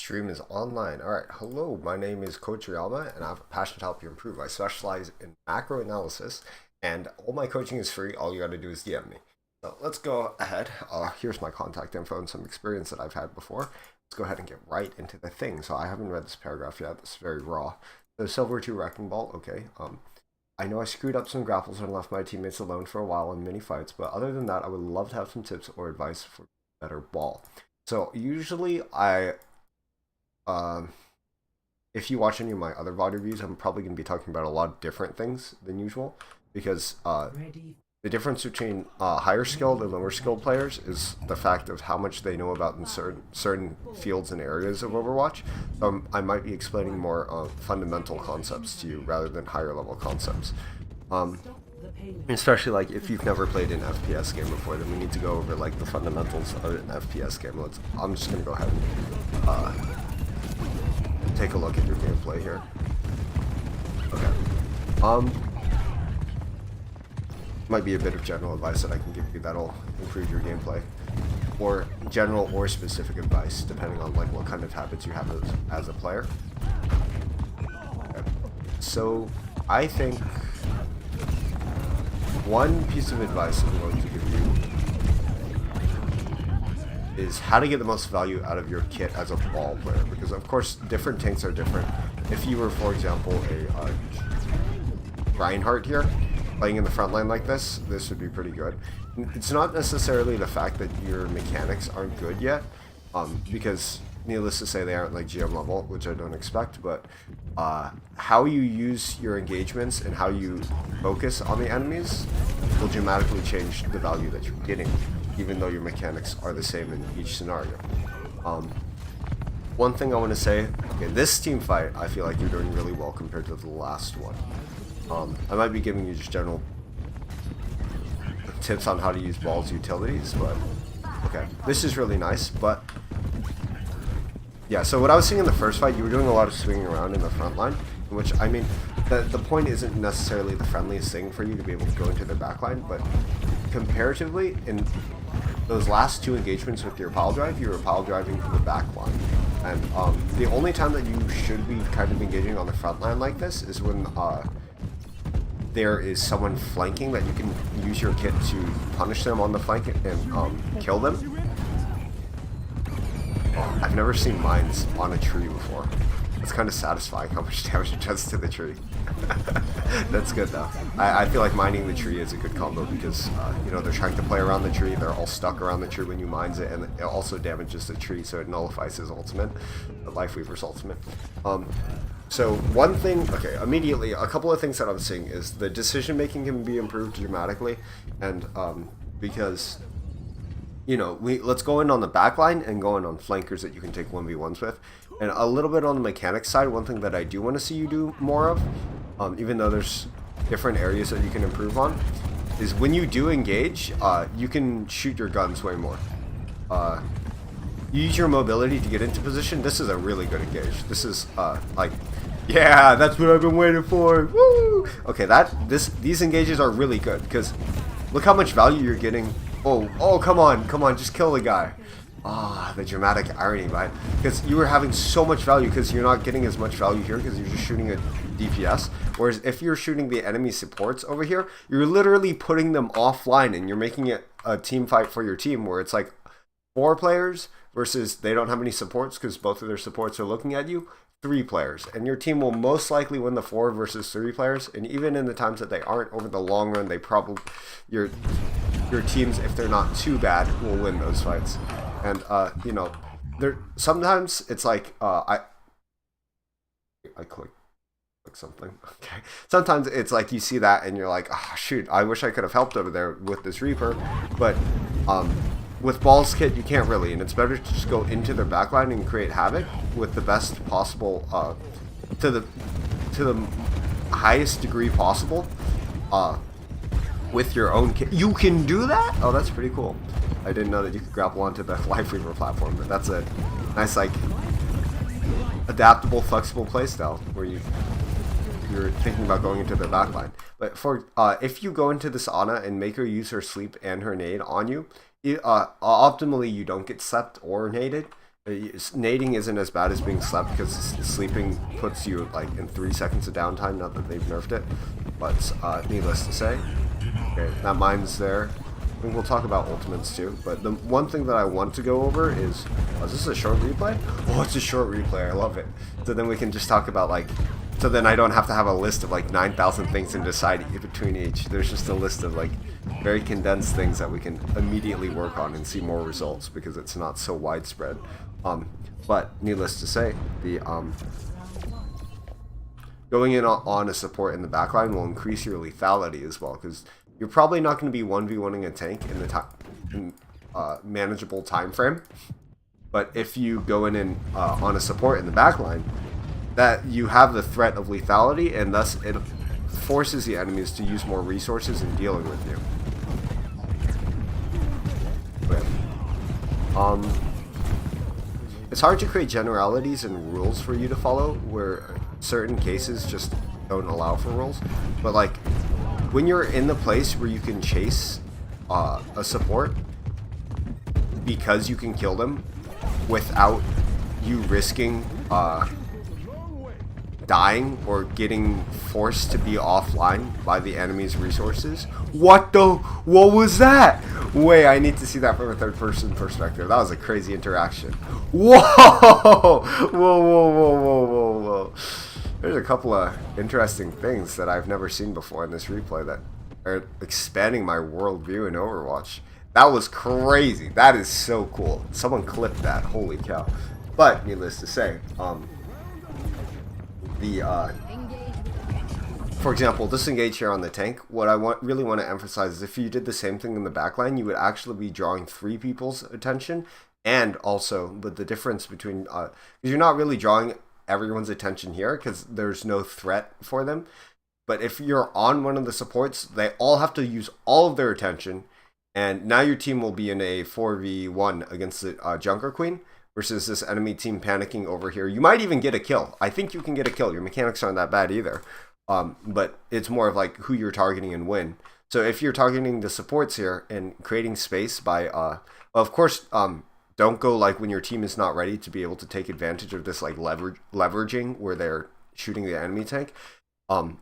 Stream is online. All right. Hello, my name is Coach Oyama, and I have a passion to help you improve. I specialize in macro analysis, and all my coaching is free. All you got to do is DM me. So let's go ahead. Here's my contact info and some experience that I've had before. Let's go ahead and get right into the thing. So I haven't read this paragraph yet. This is very raw. So Silver 2 Wrecking Ball. Okay. I know I screwed up some grapples and left my teammates alone for a while in mini fights, but other than that, I would love to have some tips or advice for better ball. So usually if you watch any of my other VOD reviews, I'm probably going to be talking about a lot of different things than usual, because the difference between higher skilled and lower skilled players is the fact of how much they know about in certain fields and areas of Overwatch. So I might be explaining more fundamental concepts to you rather than higher level concepts. Especially like if you've never played an FPS game before, then we need to go over like the fundamentals of an FPS game. I'm just gonna go ahead and take a look at your gameplay here. Okay. Might be a bit of general advice that I can give you that'll improve your gameplay, or general or specific advice depending on like what kind of habits you have as a player. Okay. So I think one piece of advice I'm going to give you is how to get the most value out of your kit as a ball player, because of course different tanks are different. If you were, for example, a Reinhardt here, playing in the front line like this would be pretty good. It's not necessarily the fact that your mechanics aren't good yet, because needless to say they aren't like GM level, which I don't expect, but how you use your engagements and how you focus on the enemies will dramatically change the value that you're getting, even though your mechanics are the same in each scenario. One thing I want to say, okay, this team fight, I feel like you're doing really well compared to the last one. I might be giving you just general tips on how to use balls utilities, but okay, this is really nice. But yeah, so what I was seeing in the first fight, you were doing a lot of swinging around in the front line, which, I mean, the point isn't necessarily the friendliest thing for you to be able to go into their back line, but comparatively, in those last two engagements with your pile drive, you were pile driving to the back line. And the only time that you should be kind of engaging on the front line like this is when there is someone flanking that you can use your kit to punish them on the flank and kill them. Oh, I've never seen mines on a tree before. It's kind of satisfying how much damage it does to the tree. That's good though. I feel like mining the tree is a good combo because you know, they're trying to play around the tree, they're all stuck around the tree when you mines it, and it also damages the tree, so it nullifies his ultimate, the Lifeweaver's ultimate. So one thing, okay, immediately, a couple of things that I'm seeing is the decision making can be improved dramatically, and because, you know, let's go in on the back line and go in on flankers that you can take 1v1s with. And a little bit on the mechanics side, one thing that I do want to see you do more of, even though there's different areas that you can improve on, is when you do engage, you can shoot your guns way more. You use your mobility to get into position. This is a really good engage. This is like, yeah, that's what I've been waiting for. Woo! Okay, these engages are really good because look how much value you're getting. Oh, come on, just kill the guy. The dramatic irony behind, because you were having so much value because you're not getting as much value here because you're just shooting a DPS, whereas if you're shooting the enemy supports over here, you're literally putting them offline and you're making it a team fight for your team where it's like 4 players versus they don't have any supports because both of their supports are looking at you, 3 players, and your team will most likely win the 4 versus 3 players. And even in the times that they aren't, over the long run, they probably your teams, if they're not too bad, will win those fights. And you know, sometimes it's like I click something. Okay. Sometimes it's like you see that and you're like, oh shoot, I wish I could have helped over there with this Reaper, but with Ball's kit you can't really, and it's better to just go into their backline and create havoc with the best possible to the highest degree possible with your own kit. You can do that? Oh, that's pretty cool. I didn't know that you could grapple onto the Lifeweaver platform, but that's a nice, like, adaptable, flexible playstyle where you're thinking about going into the backline. But for if you go into this Ana and make her use her sleep and her nade on you, optimally you don't get slept or naded, Nading isn't as bad as being slept because sleeping puts you like in 3 seconds of downtime. Not that they've nerfed it, but needless to say, okay, that mine's there. I think we'll talk about ultimates too. But the one thing that I want to go over is, is this a short replay? Oh, it's a short replay. I love it. So then we can just talk about like. So then I don't have to have a list of like 9,000 things and decide between each. There's just a list of like very condensed things that we can immediately work on and see more results because it's not so widespread. But needless to say, the going in on a support in the backline will increase your lethality as well because you're probably not going to be 1v1ing a tank in the manageable time frame. But if you go in and on a support in the backline, that you have the threat of lethality, and thus it forces the enemies to use more resources in dealing with you. Okay. It's hard to create generalities and rules for you to follow, where certain cases just don't allow for rules. But like, when you're in the place where you can chase a support because you can kill them without you risking dying or getting forced to be offline by the enemy's resources. What was that? Wait, I need to see that from a third person perspective. That was a crazy interaction. Whoa! Whoa. There's a couple of interesting things that I've never seen before in this replay that are expanding my worldview in Overwatch. That was crazy. That is so cool. Someone clipped that. Holy cow. But needless to say, for example, disengage here on the tank. What I really want to emphasize is if you did the same thing in the backline, you would actually be drawing 3 people's attention, and also, but the difference between, because you're not really drawing everyone's attention here because there's no threat for them. But if you're on one of the supports, they all have to use all of their attention, and now your team will be in a 4v1 against the Junker Queen versus this enemy team panicking over here. You might even get a kill. I think you can get a kill. Your mechanics aren't that bad either. But it's more of like who you're targeting and when. So if you're targeting the supports here and creating space by, of course, don't go like when your team is not ready to be able to take advantage of this like leveraging where they're shooting the enemy tank.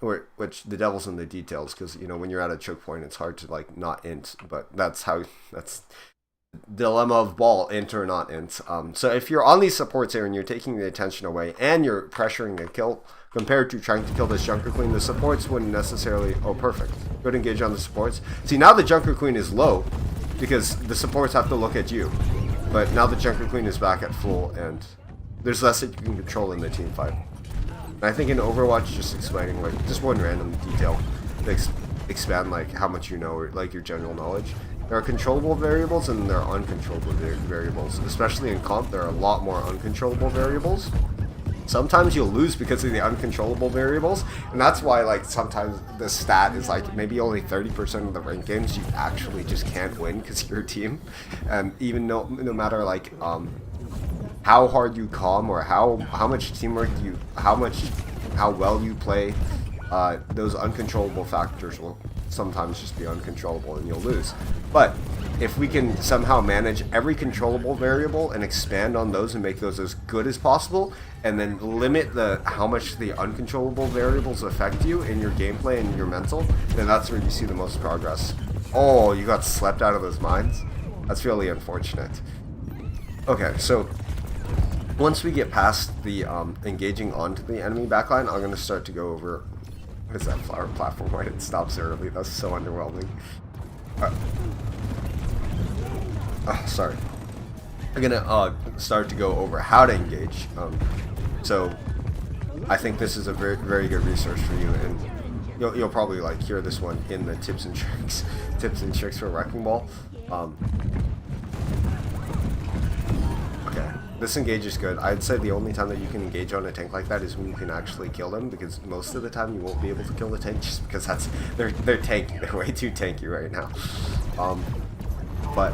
Which the devil's in the details because, you know, when you're at a choke point, it's hard to like not int, but that's dilemma of ball, int or not int. So if you're on these supports here and you're taking the attention away and you're pressuring the kill compared to trying to kill this Junker Queen, the supports wouldn't necessarily, oh perfect, good engage on the supports. See, now the Junker Queen is low because the supports have to look at you, but now the Junker Queen is back at full and there's less that you can control in the team fight. And I think in Overwatch, just explaining like just one random detail to expand like how much you know or like your general knowledge. There are controllable variables and there are uncontrollable variables. Especially in comp, there are a lot more uncontrollable variables. Sometimes you'll lose because of the uncontrollable variables, and that's why like sometimes the stat is like maybe only 30% of the ranked games you actually just can't win because you're a team. And even no matter like how hard you calm or how much teamwork you how well you play, those uncontrollable factors will sometimes just be uncontrollable and you'll lose. But if we can somehow manage every controllable variable and expand on those and make those as good as possible, and then limit how much the uncontrollable variables affect you in your gameplay and your mental, then that's where you see the most progress. Oh, you got slept out of those mines? That's really unfortunate. Okay, so once we get past the engaging onto the enemy backline, I'm going to start to go over. What is that flower platform? Why did it stop so early? That's so underwhelming. Sorry. I'm going to start to go over how to engage. So I think this is a very, very good resource for you, and you'll probably like hear this one in the tips and tricks for Wrecking Ball. Okay, this engage is good. I'd say the only time that you can engage on a tank like that is when you can actually kill them, because most of the time you won't be able to kill the tank just because they're tanky. They're way too tanky right now. But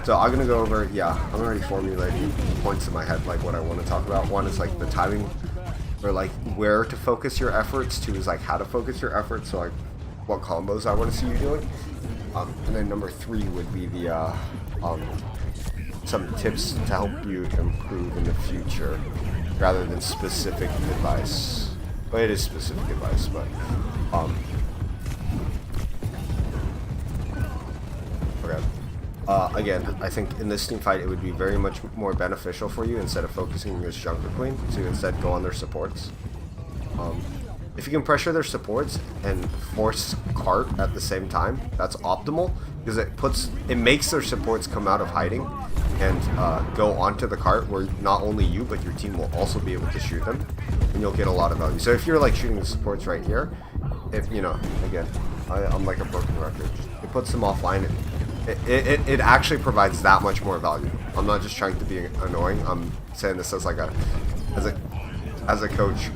so I'm gonna go over. Yeah, I'm already formulating points in my head like what I want to talk about. One is like the timing, or like where to focus your efforts. Two is like how to focus your efforts. So like what combos I want to see you doing. And then number 3 would be the some tips to help you improve in the future, rather than specific advice. Well, it is specific advice, but okay. Again, I think in this team fight it would be very much more beneficial for you, instead of focusing on this jungle queen, to instead go on their supports. If you can pressure their supports and force cart at the same time, that's optimal, because it makes their supports come out of hiding and go onto the cart, where not only you but your team will also be able to shoot them, and you'll get a lot of value. So if you're like shooting the supports right here, if you know, again, I'm like a broken record, it puts them offline. It actually provides that much more value. I'm not just trying to be annoying. I'm saying this as like as a coach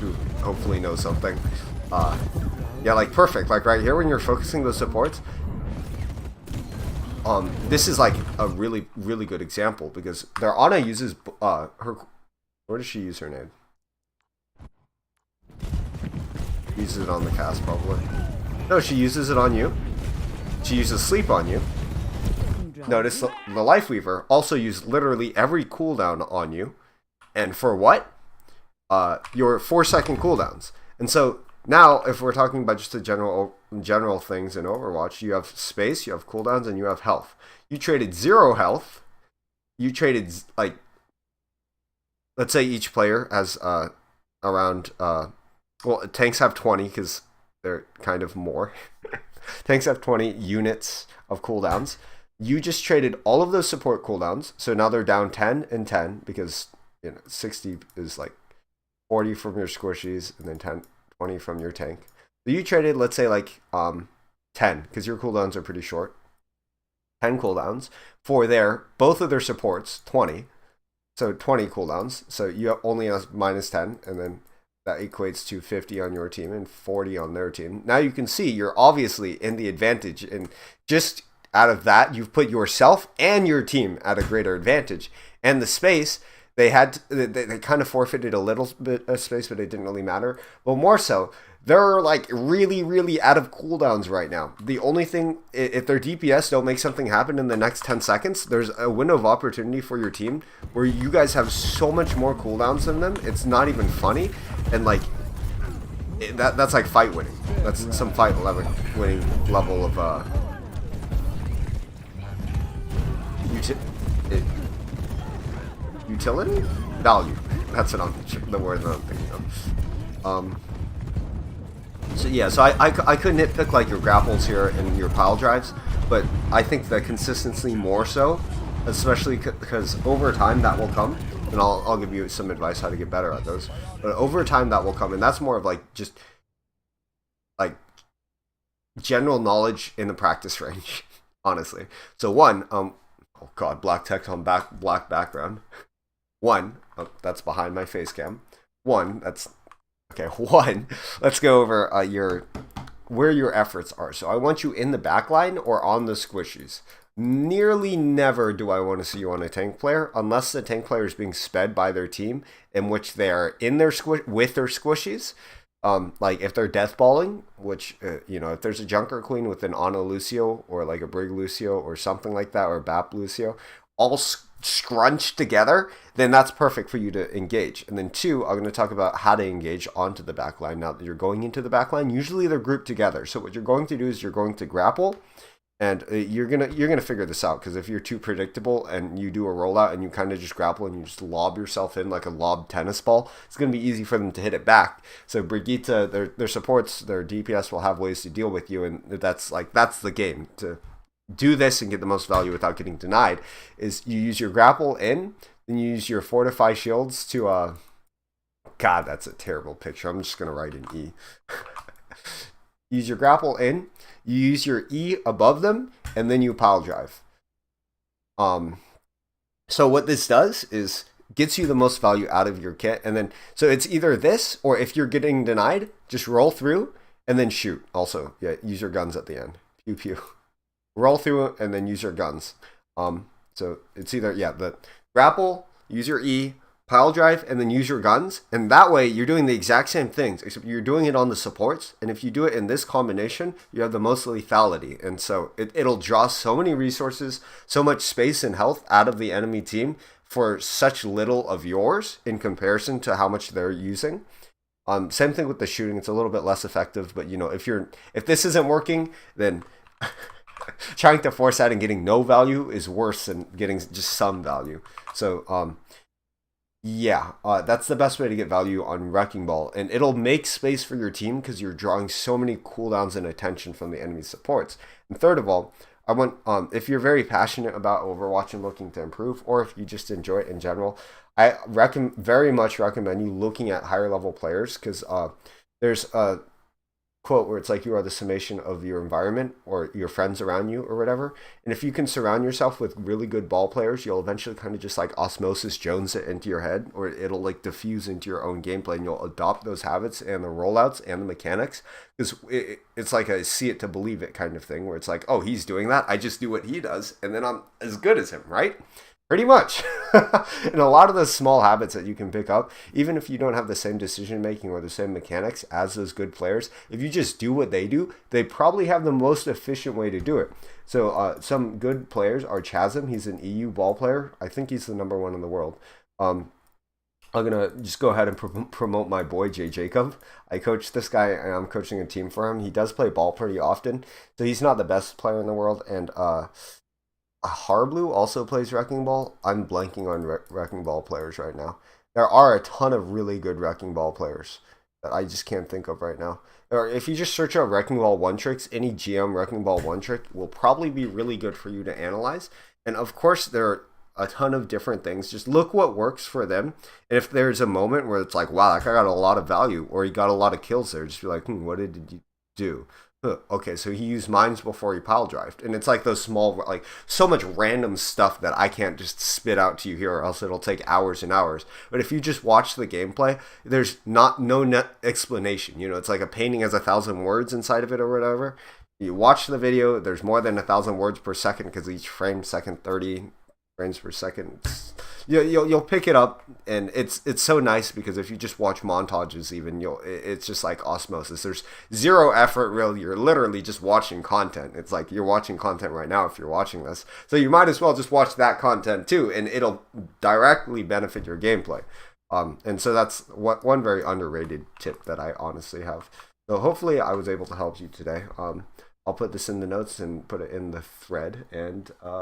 who hopefully knows something. Yeah, like perfect. Like right here when you're focusing those supports, this is like a really, really good example, because their Ana uses her. Where does she use her name? Uses it on the cast probably. No, she uses it on you. She uses sleep on you. Notice the Life Weaver also used literally every cooldown on you. And for what? Your 4-second cooldowns. And so now, if we're talking about just the general things in Overwatch, you have space, you have cooldowns, and you have health. You traded 0 health. You traded, like, let's say each player has around, well, tanks have 20 because they're kind of more. Tanks have 20 units of cooldowns. You just traded all of those support cooldowns, so now they're down 10 and 10, because 60 is like 40 from your squishies, and then 20 from your tank. So you traded, let's say, like 10, because your cooldowns are pretty short. 10 cooldowns for both of their supports, 20. So 20 cooldowns. So you only have minus 10, and then that equates to 50 on your team and 40 on their team. Now you can see you're obviously in the advantage, and just out of that, you've put yourself and your team at a greater advantage. And the space, they kind of forfeited a little bit of space, but it didn't really matter. But more so, they're like really, really out of cooldowns right now. The only thing, if their DPS don't make something happen in the next 10 seconds, there's a window of opportunity for your team where you guys have so much more cooldowns than them. It's not even funny. And like, that's like fight winning. That's some fight winning level of utility? Value. That's what the word that I'm thinking of. So yeah, so I could nitpick like your grapples here and your pile drives, but I think that consistency more so, especially because over time that will come, and I'll give you some advice how to get better at those. But over time that will come, and that's more of like just like general knowledge in the practice range, honestly. So one, oh god, black text on black background. One, that's behind my face cam. One, that's okay. One, let's go over where your efforts are. So I want you in the back line or on the squishies. Nearly never do I want to see you on a tank player, unless the tank player is being sped by their team, in which they are in their with their squishies. Like if they're deathballing, which if there's a Junker Queen with an Ana Lucio or like a Brig Lucio or something like that, or a Bap Lucio, all scrunched together, then that's perfect for you to engage. And then two, I'm going to talk about how to engage onto the back line. Now that you're going into the back line, usually they're grouped together. So what you're going to do is you're going to grapple, and you're gonna figure this out, because if you're too predictable and you do a rollout and you kind of just grapple and you just lob yourself in like a lob tennis ball, it's gonna be easy for them to hit it back. So Brigitte, their supports, their DPS will have ways to deal with you, and that's the game. To do this and get the most value without getting denied is you use your grapple in, then you use your fortify shields to God, that's a terrible picture. I'm just gonna write an E. Use your grapple in, you use your E above them, and then you pile drive. So what this does is gets you the most value out of your kit, and then so it's either this, or if you're getting denied, just roll through and then shoot. Also, yeah, use your guns at the end. Pew pew. Roll through and then use your guns. So it's either the grapple, use your E, pile drive, and then use your guns. And that way, you're doing the exact same things, except you're doing it on the supports. And if you do it in this combination, you have the most lethality. And so it'll draw so many resources, so much space and health out of the enemy team for such little of yours in comparison to how much they're using. Same thing with the shooting. It's a little bit less effective, but if this isn't working, then trying to force that and getting no value is worse than getting just some value. So, that's the best way to get value on Wrecking Ball, and it'll make space for your team because you're drawing so many cooldowns and attention from the enemy supports. And third of all, I want if you're very passionate about Overwatch and looking to improve, or if you just enjoy it in general, I very much recommend you looking at higher level players, because there's a quote where it's like, you are the summation of your environment or your friends around you or whatever. And if you can surround yourself with really good ball players, you'll eventually kind of just like Osmosis Jones it into your head, or it'll like diffuse into your own gameplay, and you'll adopt those habits and the rollouts and the mechanics, because it's like a see it to believe it kind of thing, where it's like, oh, he's doing that, I just do what he does, and then I'm as good as him, right? Pretty much. And a lot of the small habits that you can pick up, even if you don't have the same decision making or the same mechanics as those good players, if you just do what they do, they probably have the most efficient way to do it. So some good players are Chasm. He's an EU ball player. I think he's the #1 in the world. I'm going to just go ahead and promote my boy, Jay Jacob. I coach this guy, and I'm coaching a team for him. He does play ball pretty often, so he's not the best player in the world. And Harblu also plays Wrecking Ball. I'm blanking on Wrecking Ball players right now. There are a ton of really good Wrecking Ball players that I just can't think of right now. Or if you just search out Wrecking Ball one tricks, any GM Wrecking Ball one trick will probably be really good for you to analyze. And of course, there are a ton of different things. Just look what works for them. And if there's a moment where it's like, wow, that guy got a lot of value, or he got a lot of kills there, just be like, what did you do? Okay, so he used mines before he pile drived. And it's like those small, like, so much random stuff that I can't just spit out to you here, or else it'll take hours and hours. But if you just watch the gameplay, there's no net explanation. It's like a painting has 1,000 words inside of it or whatever. You watch the video, there's more than 1,000 words per second, because each frame second 30 frames per second. You'll pick it up, and it's so nice, because if you just watch montages, even it's just like osmosis. There's zero effort, really. You're literally just watching content. It's like you're watching content right now if you're watching this, so you might as well just watch that content too, and it'll directly benefit your gameplay. And so that's one very underrated tip that I honestly have. So hopefully I was able to help you today. I'll put this in the notes and put it in the thread, and